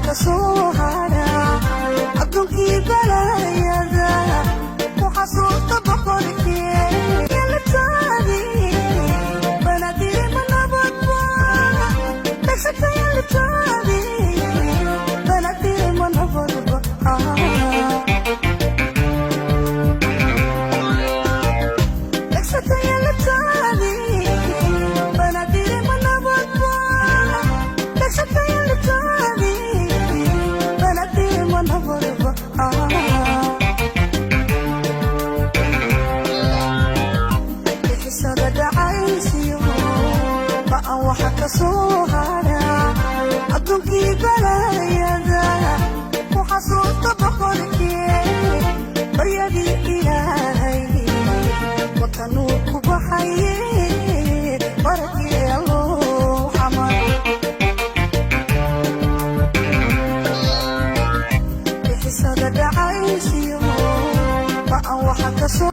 kasoo hara adduunkii balayada ku xasuusta boqorkii yalataadi banadiri manabadba dhashaka yalataadi banadiri manabadba dhashaka yalataadi banadiri manabadba dhashaka yalataadi banadiri manabadba بحساب دعايسي ما أوحى كسوهانا أدوكي بلايدا وحصول طبقركي بريدي إلهي وطنوك بحي